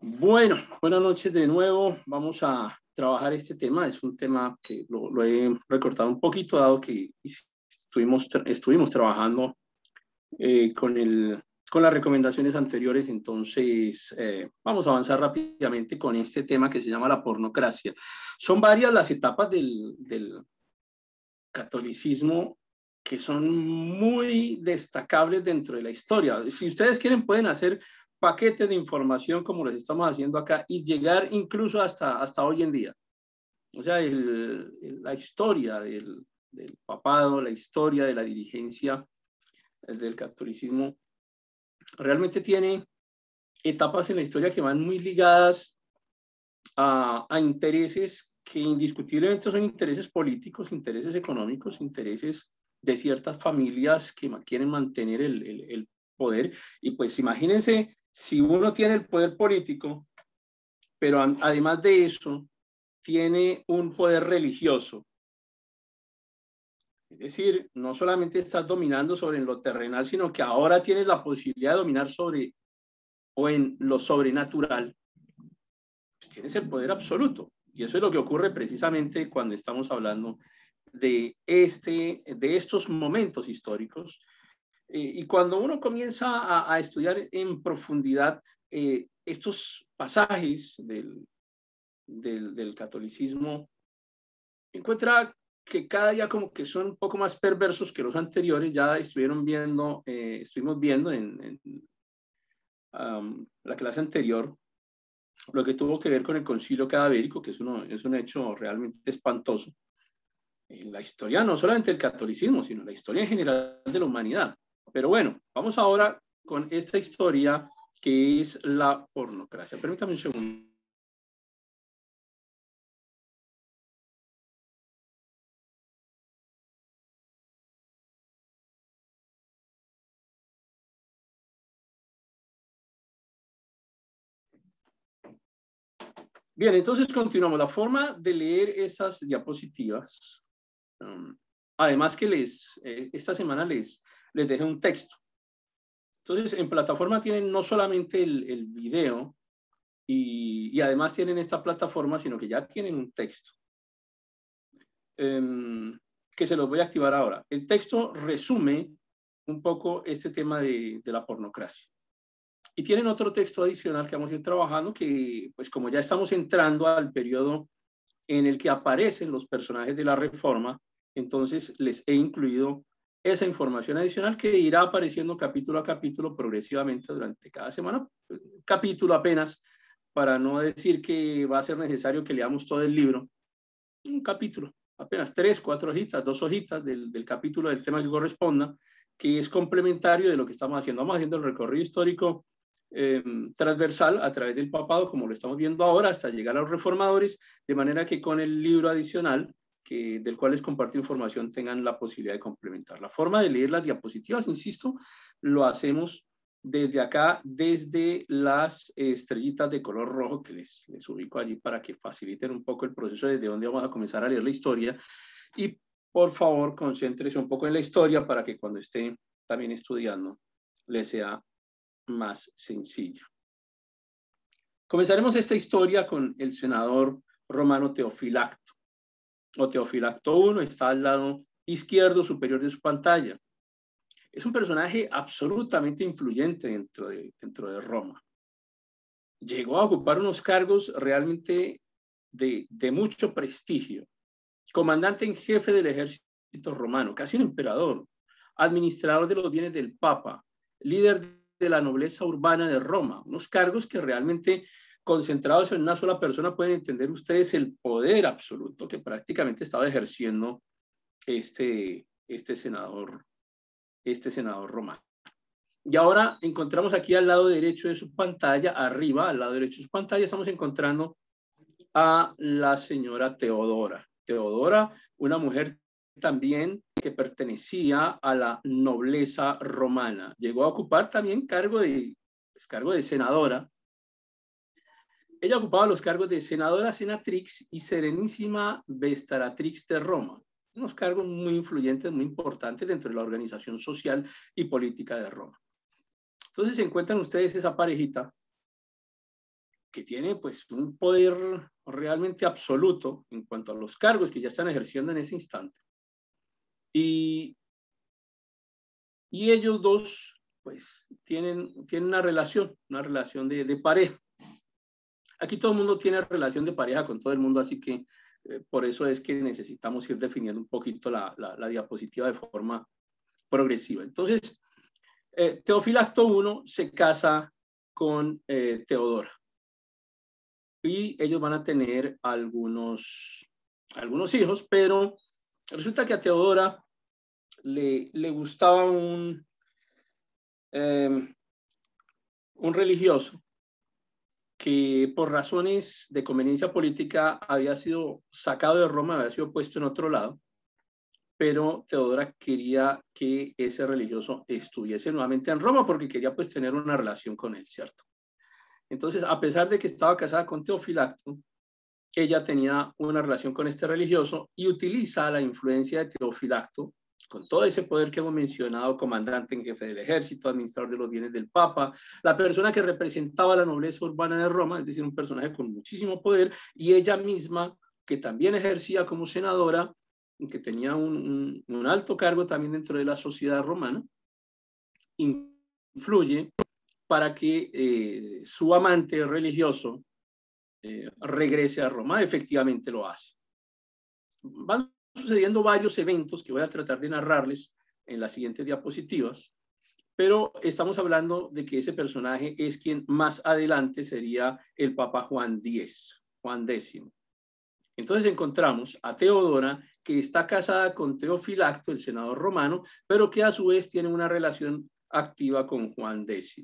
Bueno, buenas noches de nuevo. Vamos a trabajar este tema. Es un tema que lo he recortado un poquito, dado que estuvimos trabajando con las recomendaciones anteriores. Entonces, vamos a avanzar rápidamente con este tema que se llama la pornocracia. Son varias las etapas del catolicismo que son muy destacables dentro de la historia. Si ustedes quieren, pueden hacer paquetes de información como los estamos haciendo acá y llegar incluso hasta hoy en día. O sea, la historia del papado, la historia de la dirigencia del catolicismo, realmente tiene etapas en la historia que van muy ligadas a intereses que indiscutiblemente son intereses políticos, intereses económicos, intereses de ciertas familias que quieren mantener el poder. Y pues imagínense, si uno tiene el poder político, pero además de eso, tiene un poder religioso. Es decir, no solamente estás dominando sobre lo terrenal, sino que ahora tienes la posibilidad de dominar sobre o en lo sobrenatural. Pues tienes el poder absoluto. Y eso es lo que ocurre precisamente cuando estamos hablando de estos momentos históricos. Y cuando uno comienza a estudiar en profundidad estos pasajes del catolicismo, encuentra que cada día como que son un poco más perversos que los anteriores. Ya estuvimos viendo en la clase anterior lo que tuvo que ver con el concilio cadavérico, que es un hecho realmente espantoso en la historia, no solamente del catolicismo, sino la historia en general de la humanidad. Pero bueno, vamos ahora con esta historia que es la pornocracia. Permítame un segundo. Bien, entonces continuamos. La forma de leer estas diapositivas, además que esta semana les dejé un texto. Entonces, en plataforma tienen no solamente el video y además tienen esta plataforma, sino que ya tienen un texto que se los voy a activar ahora. El texto resume un poco este tema de la pornocracia. Y tienen otro texto adicional que vamos a ir trabajando que, pues como ya estamos entrando al periodo en el que aparecen los personajes de la Reforma, entonces les he incluido esa información adicional que irá apareciendo capítulo a capítulo progresivamente durante cada semana, capítulo apenas, para no decir que va a ser necesario que leamos todo el libro, un capítulo, apenas 3, 4 hojitas, 2 hojitas del capítulo del tema que corresponda, que es complementario de lo que estamos haciendo. Vamos haciendo el recorrido histórico transversal a través del papado, como lo estamos viendo ahora, hasta llegar a los reformadores, de manera que con el libro adicional, del cual les comparto información, tengan la posibilidad de complementar. La forma de leer las diapositivas, insisto, lo hacemos desde acá, desde las estrellitas de color rojo que les ubico allí para que faciliten un poco el proceso desde donde vamos a comenzar a leer la historia. Y por favor, concéntrese un poco en la historia para que cuando esté también estudiando les sea más sencillo. Comenzaremos esta historia con el senador romano Teofilacto, o Teofilacto I, está al lado izquierdo superior de su pantalla. Es un personaje absolutamente influyente dentro de Roma. Llegó a ocupar unos cargos realmente de mucho prestigio. Comandante en jefe del ejército romano, casi un emperador, administrador de los bienes del Papa, líder de la nobleza urbana de Roma, unos cargos que realmente concentrados en una sola persona pueden entender ustedes el poder absoluto que prácticamente estaba ejerciendo este senador romano. Y ahora encontramos aquí al lado derecho de su pantalla, arriba, al lado derecho de su pantalla, estamos encontrando a la señora Teodora. Teodora, una mujer también que pertenecía a la nobleza romana. Llegó a ocupar también cargo de senadora. Ella ocupaba los cargos de senadora senatrix y serenísima vestaratrix de Roma. Unos cargos muy influyentes, muy importantes dentro de la organización social y política de Roma. Entonces se encuentran ustedes esa parejita que tiene pues un poder realmente absoluto en cuanto a los cargos que ya están ejerciendo en ese instante. Y ellos dos pues tienen una relación de pareja. Aquí todo el mundo tiene relación de pareja con todo el mundo, así que por eso es que necesitamos ir definiendo un poquito la diapositiva de forma progresiva. Entonces, Teofilacto I se casa con Teodora y ellos van a tener algunos hijos, pero resulta que a Teodora le gustaba un religioso que por razones de conveniencia política había sido sacado de Roma, había sido puesto en otro lado, pero Teodora quería que ese religioso estuviese nuevamente en Roma porque quería pues tener una relación con él, ¿cierto? Entonces, a pesar de que estaba casada con Teofilacto, ella tenía una relación con este religioso y utiliza la influencia de Teofilacto, con todo ese poder que hemos mencionado, comandante en jefe del ejército, administrador de los bienes del Papa, la persona que representaba la nobleza urbana de Roma, es decir, un personaje con muchísimo poder, y ella misma, que también ejercía como senadora, que tenía un alto cargo también dentro de la sociedad romana, influye para que su amante religioso regrese a Roma. Efectivamente lo hace. Van sucediendo varios eventos que voy a tratar de narrarles en las siguientes diapositivas, pero estamos hablando de que ese personaje es quien más adelante sería el Papa Juan X. Entonces encontramos a Teodora, que está casada con Teofilacto, el senador romano, pero que a su vez tiene una relación activa con Juan X.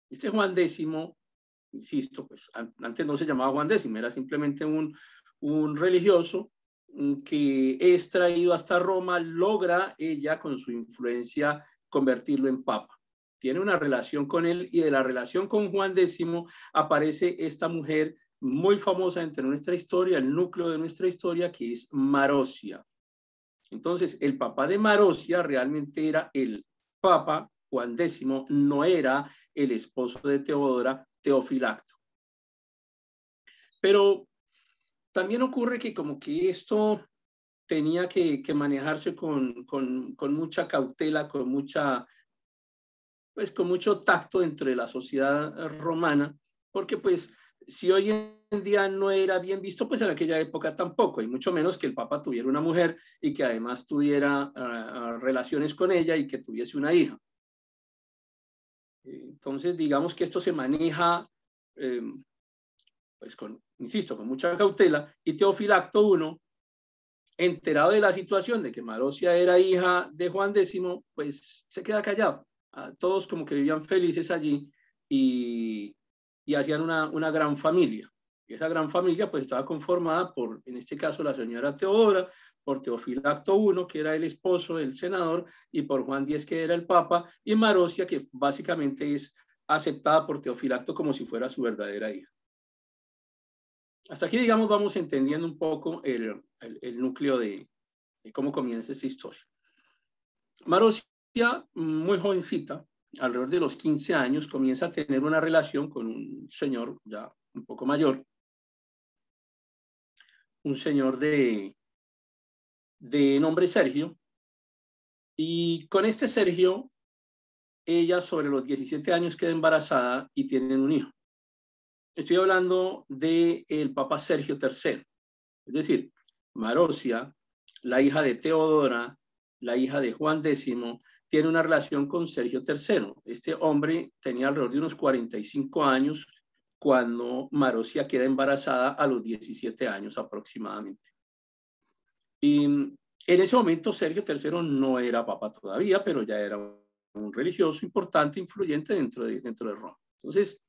Este Juan X, insisto, pues antes no se llamaba Juan X, era simplemente un religioso que es traído hasta Roma, logra ella con su influencia convertirlo en papa. Tiene una relación con él y de la relación con Juan X aparece esta mujer muy famosa entre nuestra historia, el núcleo de nuestra historia, que es Marosia. Entonces, el papá de Marosia realmente era el papa Juan X, no era el esposo de Teodora, Teofilacto. Pero también ocurre que como que esto tenía que manejarse con mucha cautela, con mucho tacto dentro de la sociedad romana, porque pues si hoy en día no era bien visto, pues en aquella época tampoco, y mucho menos que el Papa tuviera una mujer y que además tuviera relaciones con ella y que tuviese una hija. Entonces, digamos que esto se maneja, pues insisto, con mucha cautela, y Teofilacto I, enterado de la situación de que Marosia era hija de Juan X, pues se queda callado. Todos como que vivían felices allí y hacían una gran familia. Y esa gran familia pues estaba conformada por, en este caso, la señora Teodora, por Teofilacto I, que era el esposo del senador, y por Juan X, que era el papa, y Marosia, que básicamente es aceptada por Teofilacto como si fuera su verdadera hija. Hasta aquí, digamos, vamos entendiendo un poco el núcleo de cómo comienza esta historia. Marosia, muy jovencita, alrededor de los 15 años, comienza a tener una relación con un señor ya un poco mayor, un señor de nombre Sergio, y con este Sergio, ella sobre los 17 años queda embarazada y tienen un hijo. Estoy hablando del Papa Sergio III, es decir, Marosia, la hija de Teodora, la hija de Juan X, tiene una relación con Sergio III. Este hombre tenía alrededor de unos 45 años cuando Marosia queda embarazada a los 17 años aproximadamente. Y en ese momento Sergio III no era papa todavía, pero ya era un religioso importante, influyente dentro de Roma. Entonces,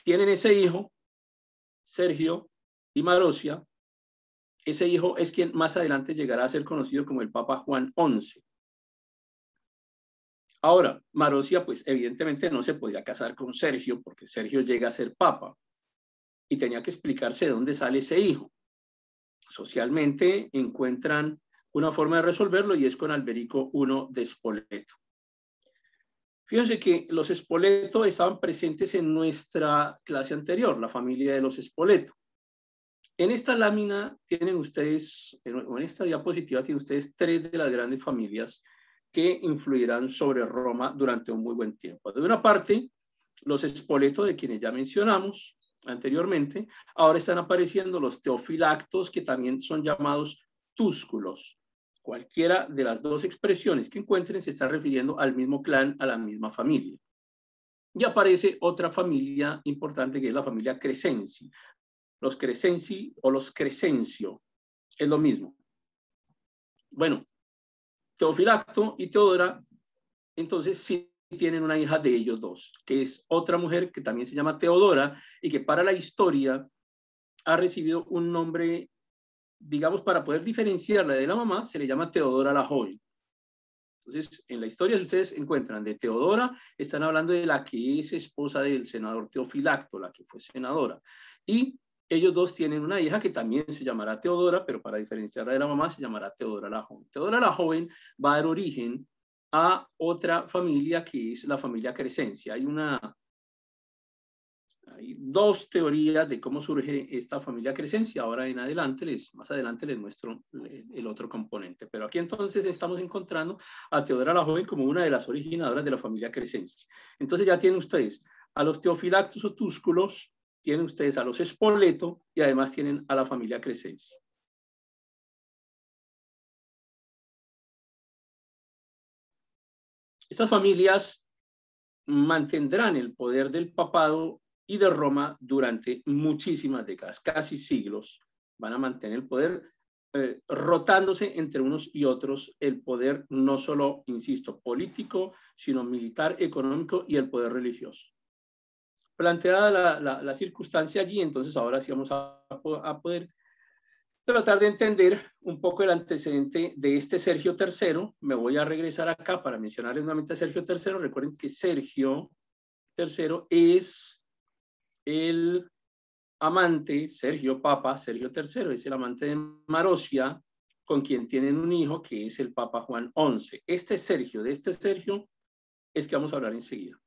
tienen ese hijo, Sergio y Marosia. Ese hijo es quien más adelante llegará a ser conocido como el Papa Juan XI. Ahora, Marosia, pues evidentemente no se podía casar con Sergio porque Sergio llega a ser papa y tenía que explicarse de dónde sale ese hijo. Socialmente encuentran una forma de resolverlo y es con Alberico I de Spoleto. Fíjense que los Spoleto estaban presentes en nuestra clase anterior, la familia de los Spoleto. En esta lámina tienen ustedes, en esta diapositiva tienen ustedes 3 de las grandes familias que influirán sobre Roma durante un muy buen tiempo. De una parte, los Spoleto, de quienes ya mencionamos anteriormente, ahora están apareciendo los Teofilactos, que también son llamados túsculos. Cualquiera de las dos expresiones que encuentren se está refiriendo al mismo clan, a la misma familia. Y aparece otra familia importante que es la familia Crescenzi. Los Crescenzi o los Crescencio, es lo mismo. Bueno, Teofilacto y Teodora, entonces sí tienen una hija de ellos dos, que es otra mujer que también se llama Teodora y que para la historia ha recibido un nombre, digamos, para poder diferenciarla de la mamá, se le llama Teodora la Joven. Entonces, en la historia, si ustedes encuentran de Teodora, están hablando de la que es esposa del senador Teofilacto, la que fue senadora. Y ellos dos tienen una hija que también se llamará Teodora, pero para diferenciarla de la mamá se llamará Teodora la Joven. Teodora la Joven va a dar origen a otra familia que es la familia Crescencia. Hay 2 teorías de cómo surge esta familia Crescencia. Ahora en adelante, más adelante les muestro el otro componente. Pero aquí entonces estamos encontrando a Teodora la Joven como una de las originadoras de la familia Crescencia. Entonces ya tienen ustedes a los Teofilactos o túsculos, tienen ustedes a los Spoleto y además tienen a la familia Crescencia. Estas familias mantendrán el poder del papado y de Roma durante muchísimas décadas, casi siglos. Van a mantener el poder rotándose entre unos y otros, el poder no solo, insisto, político, sino militar, económico y el poder religioso. Planteada la circunstancia allí, entonces ahora sí vamos a poder tratar de entender un poco el antecedente de este Sergio III. Me voy a regresar acá para mencionarles nuevamente a Sergio III. Recuerden que Sergio III es el amante, Sergio Papa, Sergio III, es el amante de Marosia, con quien tienen un hijo que es el Papa Juan XI. De este Sergio es que vamos a hablar enseguida.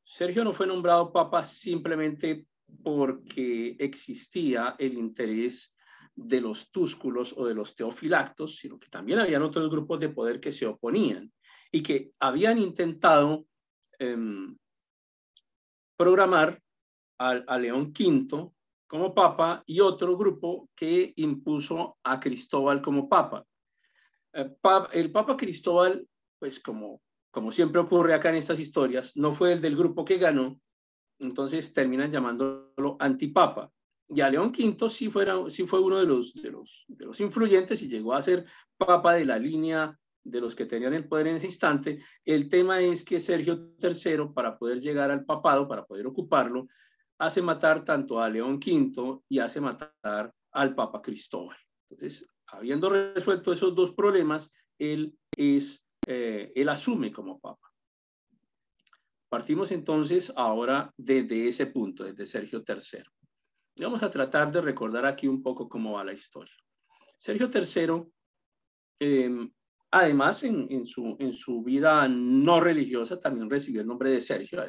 Sergio no fue nombrado Papa simplemente porque existía el interés de los túsculos o de los teofilactos, sino que también habían otros grupos de poder que se oponían y que habían intentado programar a León V como papa y otro grupo que impuso a Cristóbal como papa. El papa Cristóbal, pues como siempre ocurre acá en estas historias, no fue el del grupo que ganó, entonces terminan llamándolo antipapa. Y a León V sí fue uno de los influyentes y llegó a ser papa de la línea de los que tenían el poder en ese instante. El tema es que Sergio III, para poder llegar al papado, para poder ocuparlo, hace matar tanto a León V y hace matar al Papa Cristóbal. Entonces, habiendo resuelto esos 2 problemas, él asume como Papa. Partimos entonces ahora desde ese punto, desde Sergio III. Vamos a tratar de recordar aquí un poco cómo va la historia. Sergio III, además en su vida no religiosa, también recibió el nombre de Sergio.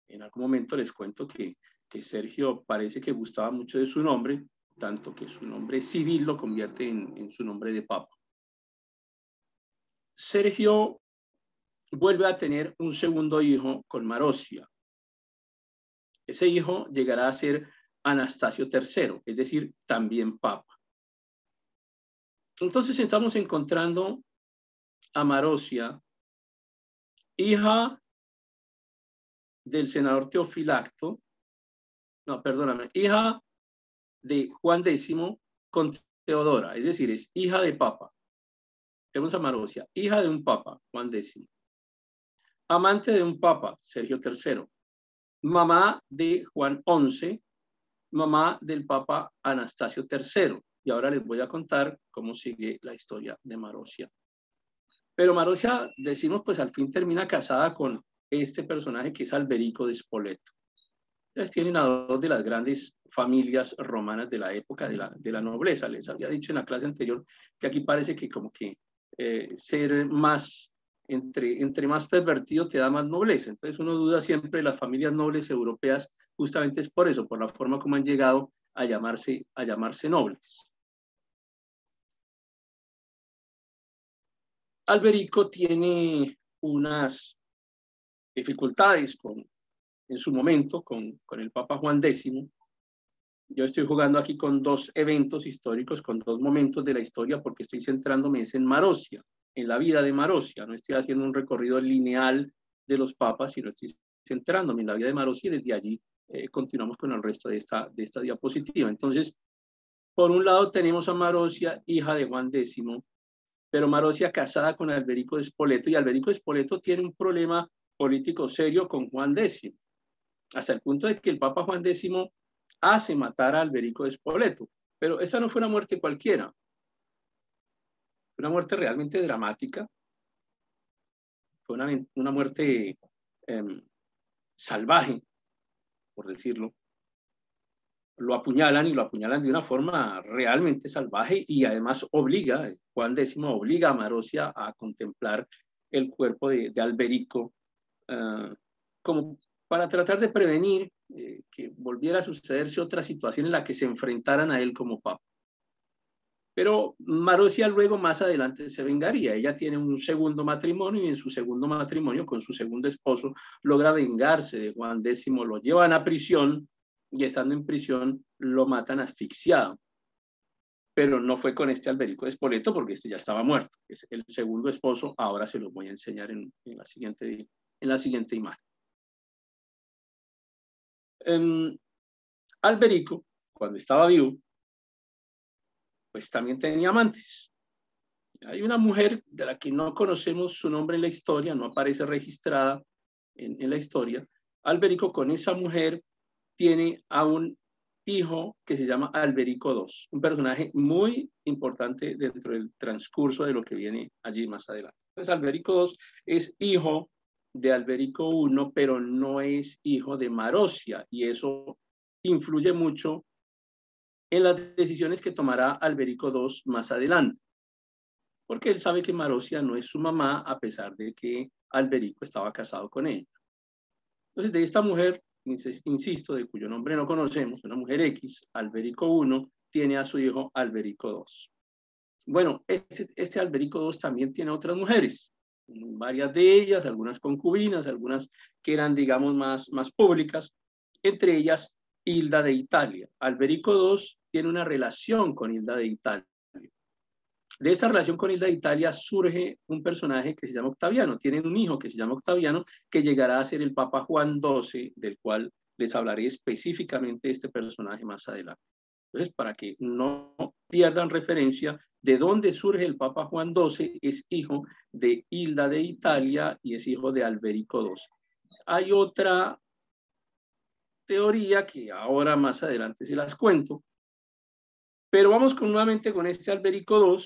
En algún momento les cuento que Sergio parece que gustaba mucho de su nombre, tanto que su nombre civil lo convierte en su nombre de papa. Sergio vuelve a tener un segundo hijo con Marosia. Ese hijo llegará a ser Anastasio III, es decir, también papa. Entonces estamos encontrando a Marosia, hija del senador Teofilacto, no, perdóname, hija de Juan X con Teodora, es decir, es hija de papa. Tenemos a Marosia, hija de un papa, Juan X, amante de un papa, Sergio III, mamá de Juan XI, mamá del papa Anastasio III. Y ahora les voy a contar cómo sigue la historia de Marosia. Pero Marosia, decimos, pues al fin termina casada con este personaje que es Alberico de Spoleto. Entonces tienen a 2 de las grandes familias romanas de la época de la nobleza. Les había dicho en la clase anterior que aquí parece que como que ser más entre más pervertido te da más nobleza. Entonces uno duda siempre de las familias nobles europeas, justamente es por eso, por la forma como han llegado a llamarse nobles. Alberico tiene unas dificultades en su momento con el Papa Juan X. Yo estoy jugando aquí con dos eventos históricos, con dos momentos de la historia, porque estoy centrándome en Marosia, en la vida de Marosia. No estoy haciendo un recorrido lineal de los papas, sino estoy centrándome en la vida de Marosia y desde allí continuamos con el resto de esta diapositiva. Entonces, por un lado tenemos a Marosia, hija de Juan X, pero Marosia casada con Alberico de Spoleto, y Alberico de Spoleto tiene un problema político serio con Juan X, hasta el punto de que el Papa Juan X hace matar a Alberico de Spoleto. Pero esa no fue una muerte cualquiera, fue una muerte realmente dramática, fue una muerte salvaje, por decirlo. Lo apuñalan y lo apuñalan de una forma realmente salvaje y además Juan X obliga a Marosia a contemplar el cuerpo de Alberico como para tratar de prevenir que volviera a sucederse otra situación en la que se enfrentaran a él como papa. Pero Marosia luego más adelante se vengaría. Ella tiene un segundo matrimonio y en su segundo matrimonio con su segundo esposo logra vengarse de Juan X, lo llevan a prisión y estando en prisión lo matan asfixiado. Pero no fue con este Alberico de Spoleto porque este ya estaba muerto. Es el segundo esposo, ahora se los voy a enseñar en la siguiente imagen. Alberico, cuando estaba vivo, pues también tenía amantes. Hay una mujer de la que no conocemos su nombre en la historia, no aparece registrada en la historia. Alberico con esa mujer tiene a un hijo que se llama Alberico II, un personaje muy importante dentro del transcurso de lo que viene allí más adelante. Entonces Alberico II es hijo de Alberico I, pero no es hijo de Marosia, y eso influye mucho en las decisiones que tomará Alberico II más adelante, porque él sabe que Marosia no es su mamá, a pesar de que Alberico estaba casado con ella. Entonces, de esta mujer, insisto, de cuyo nombre no conocemos, una mujer X, Alberico I, tiene a su hijo Alberico II. Bueno, este Alberico II también tiene otras mujeres, varias de ellas, algunas concubinas, algunas que eran, digamos, más públicas, entre ellas Hilda de Italia. Alberico II tiene una relación con Hilda de Italia. De esta relación con Hilda de Italia surge un personaje que se llama Octaviano. Tienen un hijo que se llama Octaviano, que llegará a ser el Papa Juan XII, del cual les hablaré específicamente de este personaje más adelante. Entonces, para que no pierdan referencia de dónde surge el Papa Juan XII, es hijo de Hilda de Italia y es hijo de Alberico II. Hay otra teoría que ahora más adelante se las cuento, pero vamos nuevamente con este Alberico II,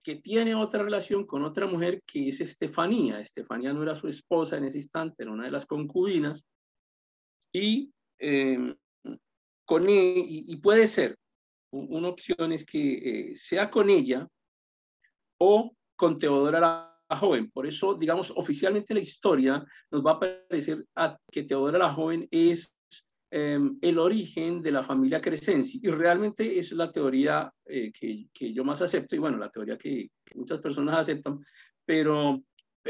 que tiene otra relación con otra mujer que es Estefanía. Estefanía no era su esposa en ese instante, era una de las concubinas, y puede ser, una opción es que sea con ella o con Teodora la Joven. Por eso, digamos, oficialmente la historia nos va a parecer que Teodora la Joven es el origen de la familia Crescenzi, y realmente es la teoría que yo más acepto, y bueno, la teoría que muchas personas aceptan, pero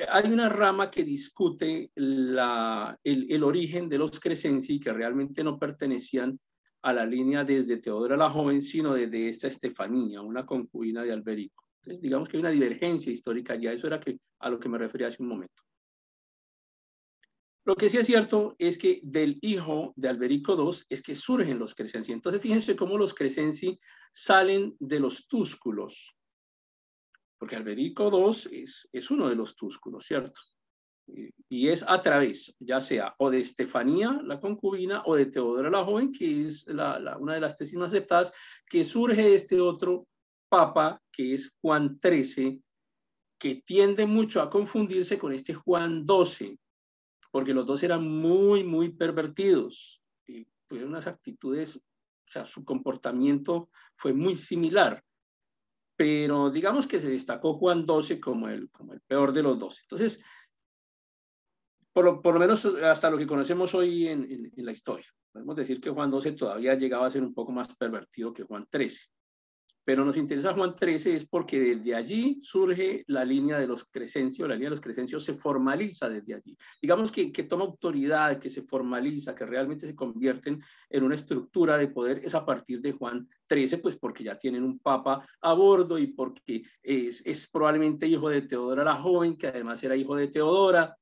hay una rama que discute el origen de los Crescenzi, que realmente no pertenecían a la línea desde Teodora la Joven, sino desde esta Estefanía, una concubina de Alberico. Entonces, digamos que hay una divergencia histórica ya, eso era a lo que me refería hace un momento. Lo que sí es cierto es que del hijo de Alberico II es que surgen los Crescenzi. Entonces, fíjense cómo los Crescenzi salen de los túsculos, porque Alberico II es uno de los túsculos, ¿cierto? Y es a través, ya sea o de Estefanía, la concubina, o de Teodora la Joven, que es una de las tesis más aceptadas, que surge este otro papa, que es Juan XIII, que tiende mucho a confundirse con este Juan XII, porque los dos eran muy pervertidos, y tuvieron unas actitudes, o sea, su comportamiento fue muy similar. pero digamos que se destacó Juan XII como el peor de los 12. Entonces, por lo menos hasta lo que conocemos hoy en la historia, podemos decir que Juan XII todavía llegaba a ser un poco más pervertido que Juan XIII. Pero nos interesa Juan XIII es porque desde allí surge la línea de los Crescencio, la línea de los Crescencio se formaliza desde allí. Digamos que toma autoridad, que se formaliza, que realmente se convierten en una estructura de poder, es a partir de Juan XIII, pues porque ya tienen un papa a bordo y porque es probablemente hijo de Teodora la Joven, que además era hijo de Teodora,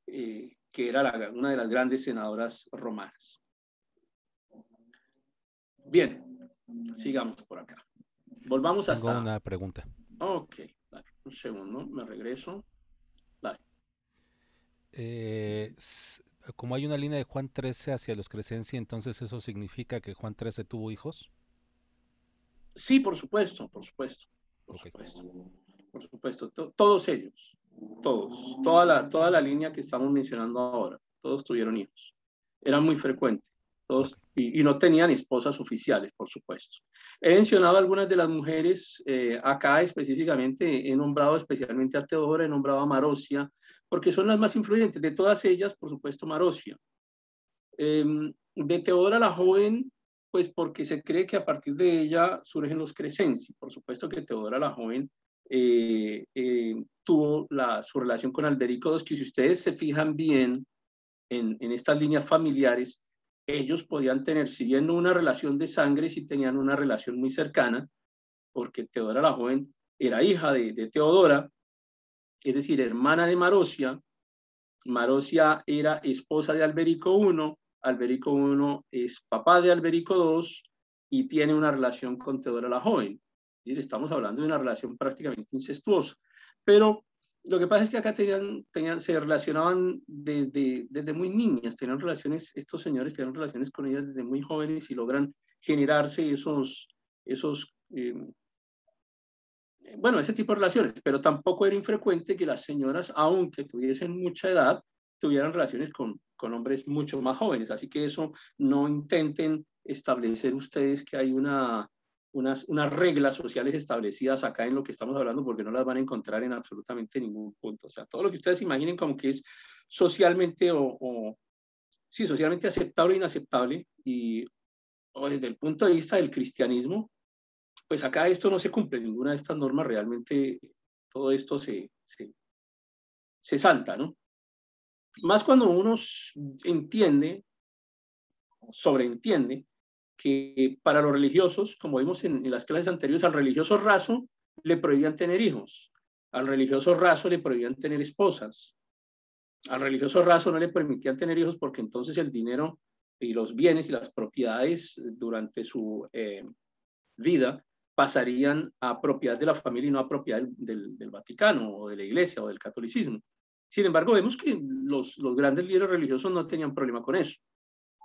que era una de las grandes senadoras romanas. Bien, sigamos por acá. Volvamos hasta... Tengo una pregunta. Ok, dale, un segundo, me regreso. Dale. Como hay una línea de Juan XIII hacia los Crescenci, entonces eso significa que Juan XIII tuvo hijos. Sí, por supuesto, por supuesto, por Okay. supuesto, por supuesto. Todos ellos, todos, toda la línea que estamos mencionando ahora, todos tuvieron hijos. Era muy frecuente. Todos, Okay. y no tenían esposas oficiales, por supuesto. He mencionado algunas de las mujeres, acá específicamente he nombrado especialmente a Teodora, he nombrado a Marosia, porque son las más influyentes. De todas ellas, por supuesto, Marosia. De Teodora la Joven, pues porque se cree que a partir de ella surgen los Crescenci. Por supuesto que Teodora la Joven tuvo su relación con Alberico II, que si ustedes se fijan bien en estas líneas familiares, ellos podían tener, si bien no una relación de sangre, sí tenían una relación muy cercana, porque Teodora la Joven era hija de Teodora, es decir, hermana de Marosia. Marosia era esposa de Alberico I, Alberico I es papá de Alberico II y tiene una relación con Teodora la Joven. Es decir, estamos hablando de una relación prácticamente incestuosa. Pero lo que pasa es que acá se relacionaban desde muy niñas, tenían relaciones, estos señores tenían relaciones con ellas desde muy jóvenes y logran generarse bueno, ese tipo de relaciones, pero tampoco era infrecuente que las señoras, aunque tuviesen mucha edad, tuvieran relaciones con hombres mucho más jóvenes. Así que eso no intenten establecer ustedes que hay unas reglas sociales establecidas acá en lo que estamos hablando, porque no las van a encontrar en absolutamente ningún punto. O sea, todo lo que ustedes imaginen como que es socialmente sí, socialmente aceptable o inaceptable, o desde el punto de vista del cristianismo, pues acá esto no se cumple, ninguna de estas normas realmente, todo esto se salta, ¿no? Más cuando uno entiende, sobreentiende, que para los religiosos, como vimos en las clases anteriores, al religioso raso le prohibían tener hijos, al religioso raso le prohibían tener esposas, al religioso raso no le permitían tener hijos porque entonces el dinero y los bienes y las propiedades durante su vida pasarían a propiedad de la familia y no a propiedad del Vaticano o de la Iglesia o del catolicismo. Sin embargo, vemos que los grandes líderes religiosos no tenían problema con eso.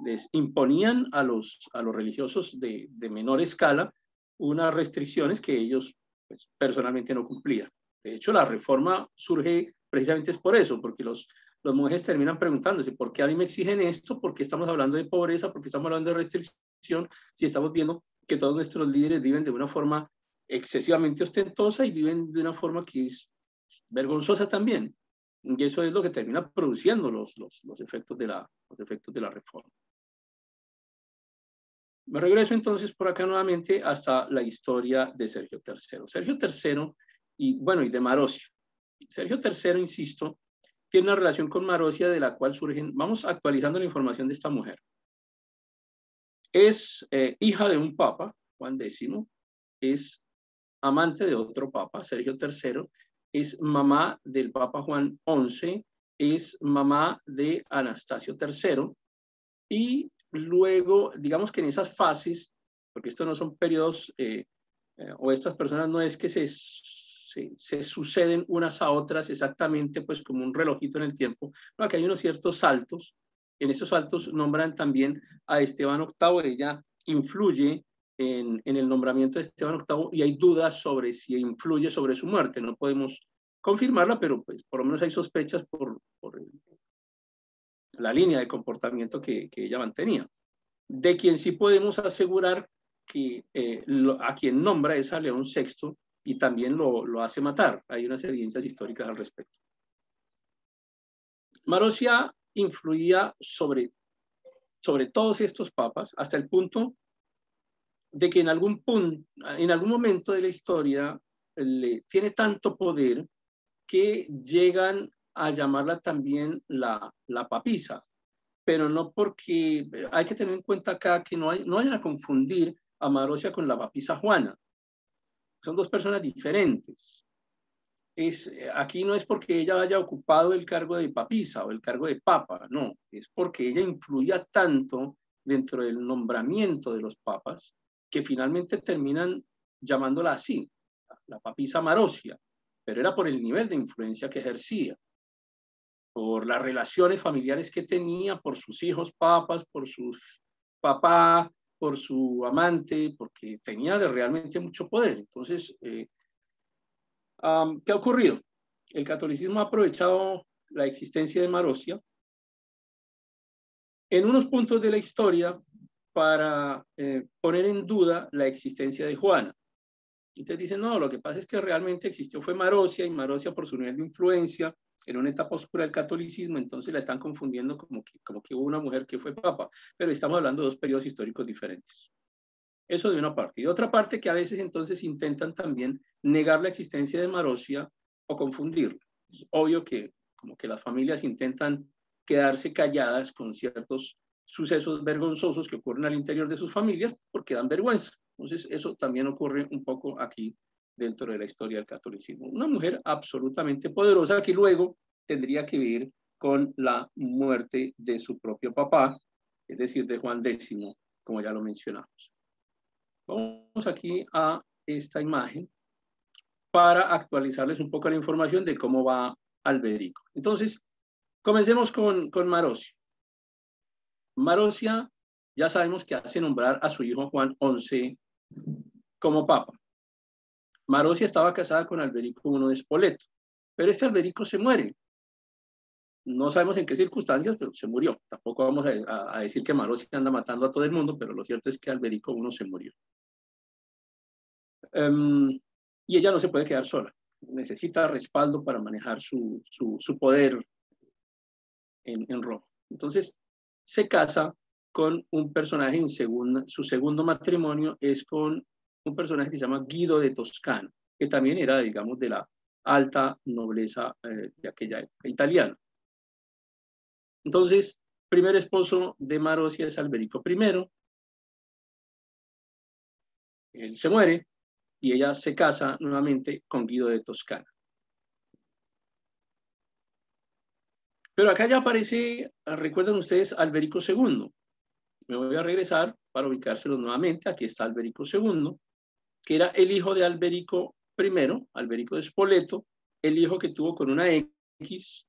Les imponían a los religiosos de menor escala unas restricciones que ellos pues, personalmente no cumplían. De hecho, la reforma surge precisamente es por eso, porque los monjes terminan preguntándose, ¿por qué a mí me exigen esto? ¿Por qué estamos hablando de pobreza? ¿Por qué estamos hablando de restricción? Si estamos viendo que todos nuestros líderes viven de una forma excesivamente ostentosa y viven de una forma que es vergonzosa también. Y eso es lo que termina produciendo los efectos de la reforma. Me regreso entonces por acá nuevamente hasta la historia de Sergio III. Sergio III y de Marosia. Sergio III, insisto, tiene una relación con Marosia de la cual surgen, vamos actualizando la información de esta mujer. Es hija de un papa, Juan X, es amante de otro papa, Sergio III, es mamá del papa Juan XI, es mamá de Anastasio III, y luego, digamos que en esas fases, porque estos no son periodos, o estas personas no es que se suceden unas a otras exactamente, pues como un relojito en el tiempo, no, aquí hay unos ciertos saltos. En esos saltos nombran también a Esteban VIII, ella influye en el nombramiento de Esteban VIII y hay dudas sobre si influye sobre su muerte, no podemos confirmarla, pero pues por lo menos hay sospechas por la línea de comportamiento que ella mantenía. De quien sí podemos asegurar que a quien nombra es a León VI, y también lo hace matar. Hay unas evidencias históricas al respecto. Marozia influía sobre todos estos papas hasta el punto de que en algún momento de la historia tiene tanto poder que llegan a llamarla también la papisa, pero no porque, hay que tener en cuenta acá que no vayan a confundir a Marozia con la papisa Juana. Son dos personas diferentes. Aquí no es porque ella haya ocupado el cargo de papisa o el cargo de papa, no, es porque ella influía tanto dentro del nombramiento de los papas que finalmente terminan llamándola así, la papisa Marozia, pero era por el nivel de influencia que ejercía, por las relaciones familiares que tenía, por sus hijos papas, por sus papás, por su amante, porque tenía realmente mucho poder. Entonces, ¿qué ha ocurrido? El catolicismo ha aprovechado la existencia de Marozia en unos puntos de la historia para poner en duda la existencia de Juana. Entonces dicen, no, lo que pasa es que realmente existió fue Marozia, y Marozia por su nivel de influencia en una etapa oscura del catolicismo, entonces la están confundiendo como que hubo una mujer que fue papa, pero estamos hablando de dos periodos históricos diferentes. Eso de una parte. Y de otra parte, que a veces entonces intentan también negar la existencia de Marozia o confundirla. Es obvio que como que las familias intentan quedarse calladas con ciertos sucesos vergonzosos que ocurren al interior de sus familias porque dan vergüenza. Entonces eso también ocurre un poco aquí dentro de la historia del catolicismo. Una mujer absolutamente poderosa que luego tendría que ver con la muerte de su propio papá, es decir, de Juan X, como ya lo mencionamos. Vamos aquí a esta imagen para actualizarles un poco la información de cómo va Alberico. Entonces, comencemos con Marozia. Marozia, ya sabemos que hace nombrar a su hijo Juan XI como papa. Marozia estaba casada con Alberico I de Spoleto, pero este Alberico se muere. No sabemos en qué circunstancias, pero se murió. Tampoco vamos a decir que Marozia anda matando a todo el mundo, pero lo cierto es que Alberico I se murió. Y ella no se puede quedar sola. Necesita respaldo para manejar su poder en Roma. Entonces, se casa con un personaje su segundo matrimonio es con un personaje que se llama Guido de Toscana, que también era, digamos, de la alta nobleza de aquella época, italiana. Entonces, primer esposo de Marozia es Alberico I. Él se muere y ella se casa nuevamente con Guido de Toscana. Pero acá ya aparece, recuerden ustedes, Alberico II. Me voy a regresar para ubicárselos nuevamente. Aquí está Alberico II, que era el hijo de Alberico I, Alberico de Spoleto, el hijo que tuvo con una X,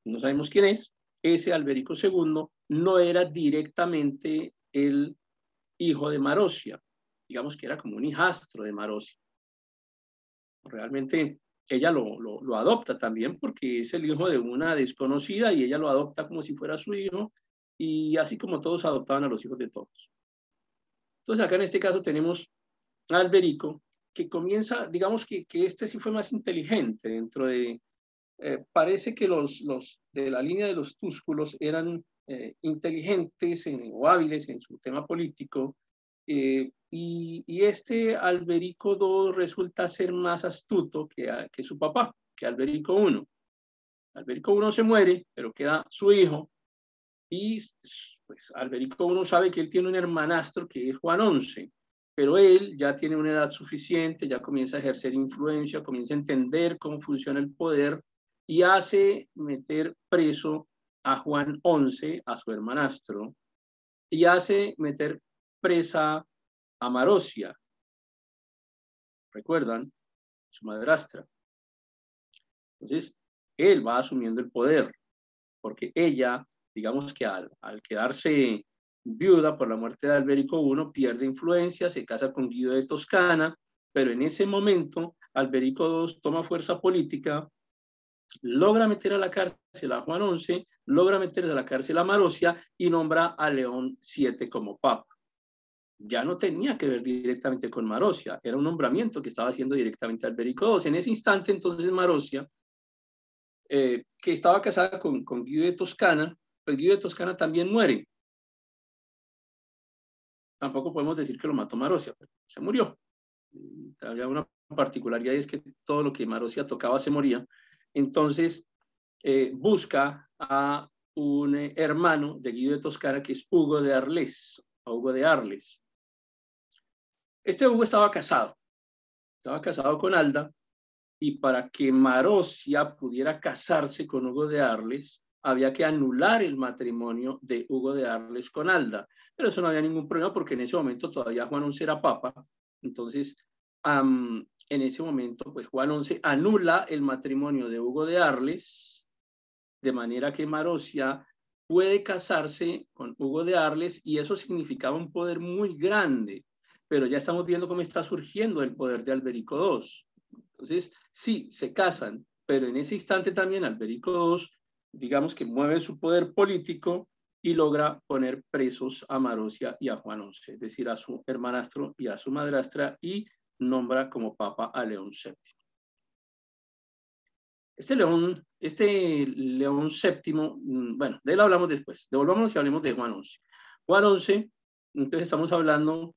no sabemos quién es. Ese Alberico II no era directamente el hijo de Marozia, digamos que era como un hijastro de Marozia. Realmente ella lo adopta también porque es el hijo de una desconocida y ella lo adopta como si fuera su hijo, y así como todos adoptaban a los hijos de todos. Entonces acá en este caso tenemos a Alberico, que comienza, digamos que este sí fue más inteligente dentro de, parece que los de la línea de los Túsculos eran inteligentes o hábiles en su tema político, y este Alberico II resulta ser más astuto que su papá, que Alberico I. Alberico I se muere, pero queda su hijo, y pues Alberico I sabe que él tiene un hermanastro que es Juan XI, pero él ya tiene una edad suficiente, ya comienza a ejercer influencia, comienza a entender cómo funciona el poder, y hace meter preso a Juan XI, a su hermanastro, y hace meter presa a Marozia, ¿recuerdan? Su madrastra. Entonces, él va asumiendo el poder, porque ella, digamos que al quedarse viuda por la muerte de Alberico I, pierde influencia, se casa con Guido de Toscana, pero en ese momento Alberico II toma fuerza política, logra meter a la cárcel a Juan XI, logra meter a la cárcel a Marozia y nombra a León VII como papa. ya no tenía que ver directamente con Marozia, era un nombramiento que estaba haciendo directamente Alberico II. En ese instante, entonces, Marozia, que estaba casada con Guido de Toscana, pues Guido de Toscana también muere. Tampoco podemos decir que lo mató Marozia, pero se murió. Había una particularidad y es que todo lo que Marozia tocaba se moría. Entonces, busca a un hermano de Guido de Toscana, que es Hugo de Arles, Hugo de Arles. Este Hugo estaba casado con Alda, y para que Marozia pudiera casarse con Hugo de Arles, había que anular el matrimonio de Hugo de Arles con Alda. Pero eso no había ningún problema porque en ese momento todavía Juan XI era papa. Entonces, en ese momento, pues Juan XI anula el matrimonio de Hugo de Arles, de manera que Marozia puede casarse con Hugo de Arles, y eso significaba un poder muy grande. Pero ya estamos viendo cómo está surgiendo el poder de Alberico II. Entonces, sí, se casan, pero en ese instante también Alberico II, digamos que mueve su poder político y logra poner presos a Marozia y a Juan XI, es decir, a su hermanastro y a su madrastra, y nombra como papa a León VII. Este León VII, bueno, de él hablamos después. Devolvámonos y hablemos de Juan XI. Juan XI, entonces estamos hablando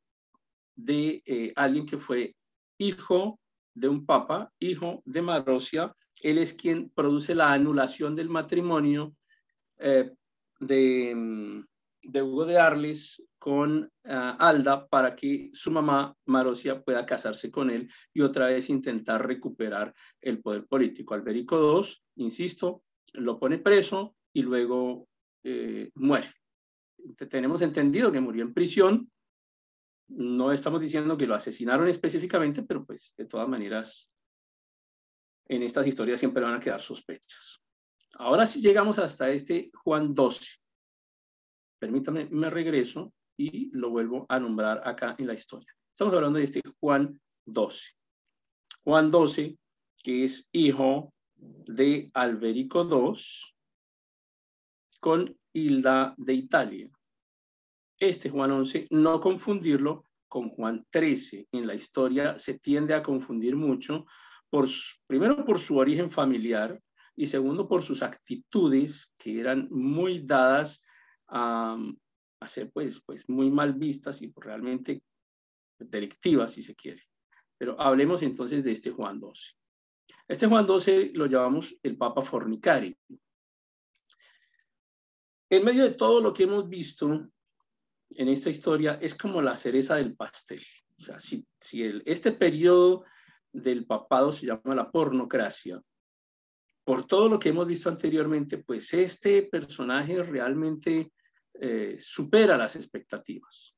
de alguien que fue hijo de un papa, hijo de Marozia. Él es quien produce la anulación del matrimonio de Hugo de Arles con Alda, para que su mamá Marozia pueda casarse con él y otra vez intentar recuperar el poder político. Alberico II, insisto, lo pone preso y luego muere. Tenemos entendido que murió en prisión. No estamos diciendo que lo asesinaron específicamente, pero pues de todas maneras en estas historias siempre van a quedar sospechas. Ahora sí llegamos hasta este Juan XII. Permítame, me regreso y lo vuelvo a nombrar acá en la historia. Estamos hablando de este Juan XII. Juan XII, que es hijo de Alberico II con Hilda de Italia. Este Juan XI, no confundirlo con Juan XIII. En la historia se tiende a confundir mucho, primero por su origen familiar y segundo por sus actitudes, que eran muy dadas a ser pues muy mal vistas y realmente delictivas, si se quiere. Pero hablemos entonces de este Juan XII. Este Juan XII lo llamamos el Papa Fornicario. En medio de todo lo que hemos visto en esta historia, es como la cereza del pastel. O sea, si este periodo del papado se llama la pornocracia, por todo lo que hemos visto anteriormente, pues este personaje realmente supera las expectativas.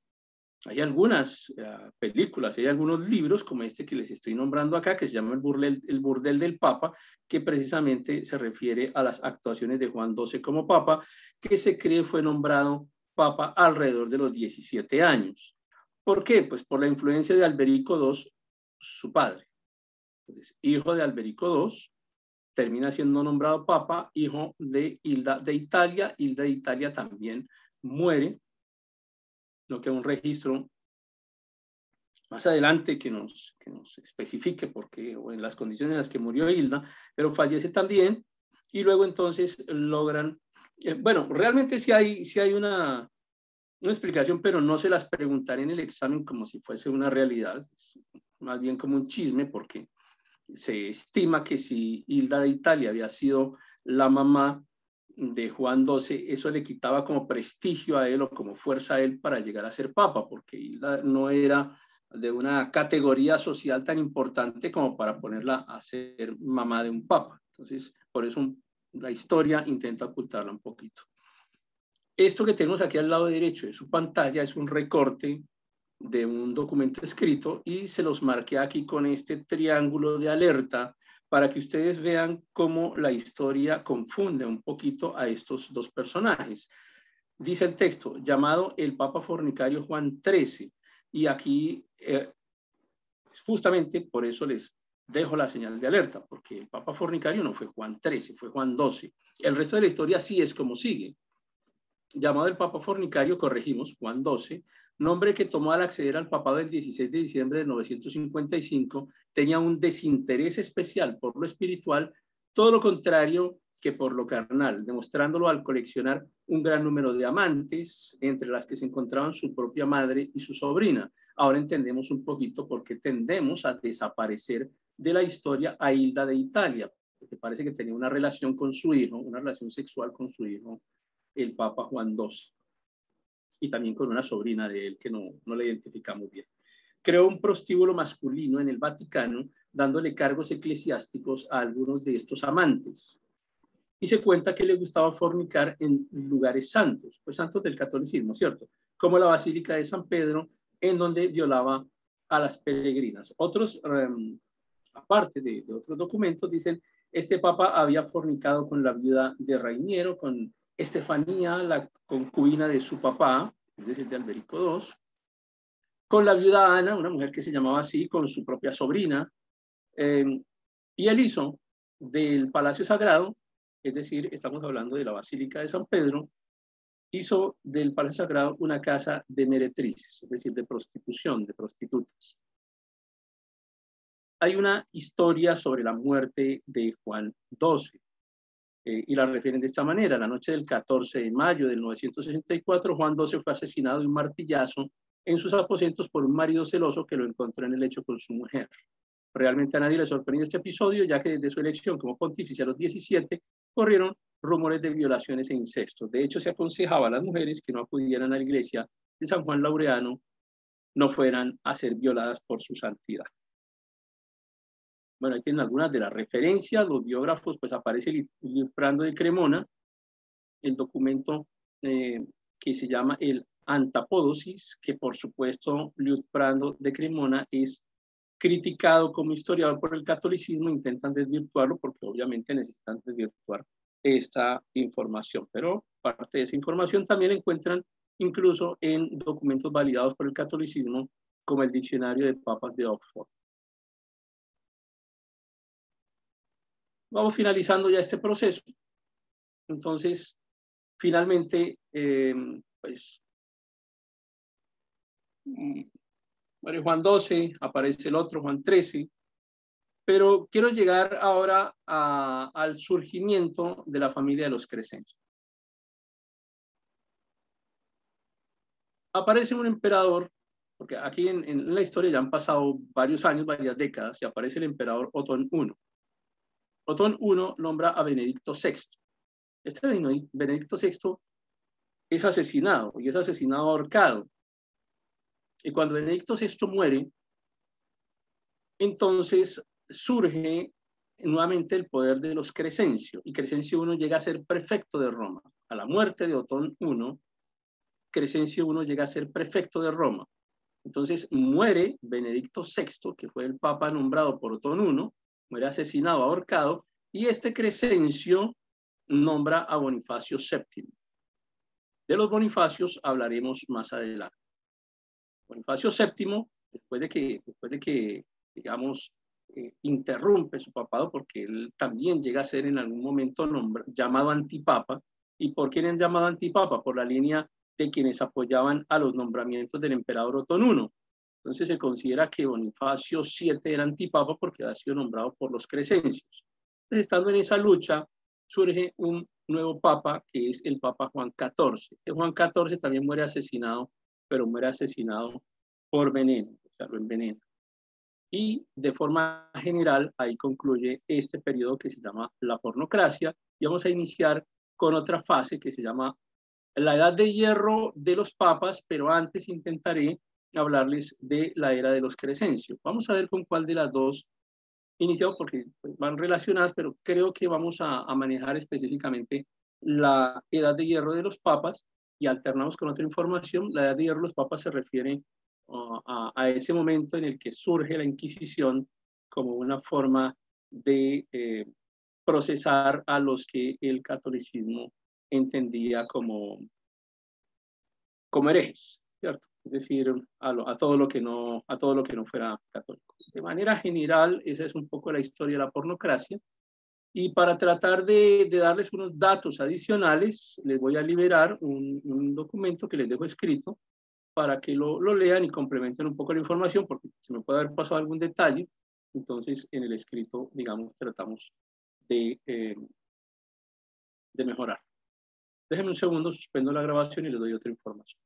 Hay algunas películas, hay algunos libros como este que les estoy nombrando acá, que se llama El Burdel del Papa, que precisamente se refiere a las actuaciones de Juan XII como papa, que se cree fue nombrado papa alrededor de los 17 años. ¿Por qué? Pues por la influencia de Alberico II, su padre. Entonces, hijo de Alberico II, termina siendo nombrado papa, hijo de Hilda de Italia. Hilda de Italia también muere, no queda un registro más adelante que nos especifique por qué o en las condiciones en las que murió Hilda, pero fallece también, y luego entonces logran, bueno, realmente sí hay una explicación, pero no se las preguntaré en el examen como si fuese una realidad, es más bien como un chisme, porque se estima que si Hilda de Italia había sido la mamá de Juan XII, eso le quitaba como prestigio a él o como fuerza a él para llegar a ser papa, porque Hilda no era de una categoría social tan importante como para ponerla a ser mamá de un papa. Entonces, por eso la historia intenta ocultarla un poquito. Esto que tenemos aquí al lado derecho de su pantalla es un recorte de un documento escrito y se los marqué aquí con este triángulo de alerta para que ustedes vean cómo la historia confunde un poquito a estos dos personajes. Dice el texto, llamado el Papa Fornicario Juan XIII, y aquí justamente por eso les dejo la señal de alerta, porque el Papa Fornicario no fue Juan XIII, fue Juan XII. El resto de la historia sí es como sigue. Llamado el Papa Fornicario, corregimos, Juan XII, nombre que tomó al acceder al papado el 16 de diciembre de 955, tenía un desinterés especial por lo espiritual, todo lo contrario que por lo carnal, demostrándolo al coleccionar un gran número de amantes, entre las que se encontraban su propia madre y su sobrina. Ahora entendemos un poquito por qué tendemos a desaparecer de la historia a Hilda de Italia, porque parece que tenía una relación con su hijo, una relación sexual con su hijo, el Papa Juan II, y también con una sobrina de él que no le identificamos bien. Creó un prostíbulo masculino en el Vaticano, dándole cargos eclesiásticos a algunos de estos amantes. Y se cuenta que le gustaba fornicar en lugares santos, pues santos del catolicismo, ¿cierto? Como la Basílica de San Pedro, en donde violaba a las peregrinas. Otros, aparte de otros documentos, dicen, este papa había fornicado con la viuda de Rainiero, con Estefanía, la concubina de su papá, es decir, de Alberico II, con la viuda Ana, una mujer que se llamaba así, con su propia sobrina, y él hizo del Palacio Sagrado, es decir, estamos hablando de la Basílica de San Pedro, hizo del Palacio Sagrado una casa de meretrices, es decir, de prostitución, de prostitutas. Hay una historia sobre la muerte de Juan XII, y la refieren de esta manera. La noche del 14 de mayo de 964, Juan XII fue asesinado de un martillazo en sus aposentos por un marido celoso que lo encontró en el lecho con su mujer. Realmente a nadie le sorprendió este episodio, ya que desde su elección como pontífice a los 17 corrieron rumores de violaciones e incestos. De hecho, se aconsejaba a las mujeres que no acudieran a la iglesia de San Juan Laureano no fueran a ser violadas por su santidad. Bueno, aquí tienen algunas de las referencias, los biógrafos, pues aparece Liutprando de Cremona, el documento que se llama el Antapodosis, que por supuesto Liutprando de Cremona es criticado como historiador por el catolicismo, intentan desvirtuarlo porque obviamente necesitan desvirtuar esta información, pero parte de esa información también encuentran incluso en documentos validados por el catolicismo como el Diccionario de Papas de Oxford. Vamos finalizando ya este proceso. Entonces, finalmente, pues, muere Juan XII, aparece el otro, Juan XIII, pero quiero llegar ahora al surgimiento de la familia de los Crescencio. Aparece un emperador, porque aquí en la historia ya han pasado varios años, varias décadas, y aparece el emperador Otón I. Otón I nombra a Benedicto VI. Este Benedicto VI es asesinado, y es asesinado ahorcado. Y cuando Benedicto VI muere, entonces surge nuevamente el poder de los Crescencio, y Crescencio I llega a ser prefecto de Roma. A la muerte de Otón I, Crescencio I llega a ser prefecto de Roma. Entonces muere Benedicto VI, que fue el papa nombrado por Otón I, muere asesinado, ahorcado, y este Crescencio nombra a Bonifacio VII. De los Bonifacios hablaremos más adelante. Bonifacio VII, después de que digamos, interrumpe su papado, porque él también llega a ser en algún momento llamado antipapa. ¿Y por quién es llamado antipapa? Por la línea de quienes apoyaban a los nombramientos del emperador Otón I. Entonces se considera que Bonifacio VII era antipapa porque ha sido nombrado por los Crescencios. Entonces, estando en esa lucha, surge un nuevo papa, que es el Papa Juan XIV. Este Juan XIV también muere asesinado, pero muere asesinado por veneno, o sea, lo envenena. Y de forma general, ahí concluye este periodo que se llama la pornocracia, y vamos a iniciar con otra fase que se llama la edad de hierro de los papas, pero antes intentaré hablarles de la era de los Crescencio. Vamos a ver con cuál de las dos iniciamos, porque van relacionadas, pero creo que vamos a manejar específicamente la edad de hierro de los papas y alternamos con otra información. La edad de hierro de los papas se refiere a ese momento en el que surge la Inquisición como una forma de procesar a los que el catolicismo entendía como herejes, ¿cierto? Es decir, a todo lo que no fuera católico. De manera general, esa es un poco la historia de la pornocracia. Y para tratar de darles unos datos adicionales, les voy a liberar un documento que les dejo escrito para que lo lean y complementen un poco la información, porque se me puede haber pasado algún detalle. Entonces, en el escrito, digamos, tratamos de mejorar. Déjenme un segundo, suspendo la grabación y les doy otra información.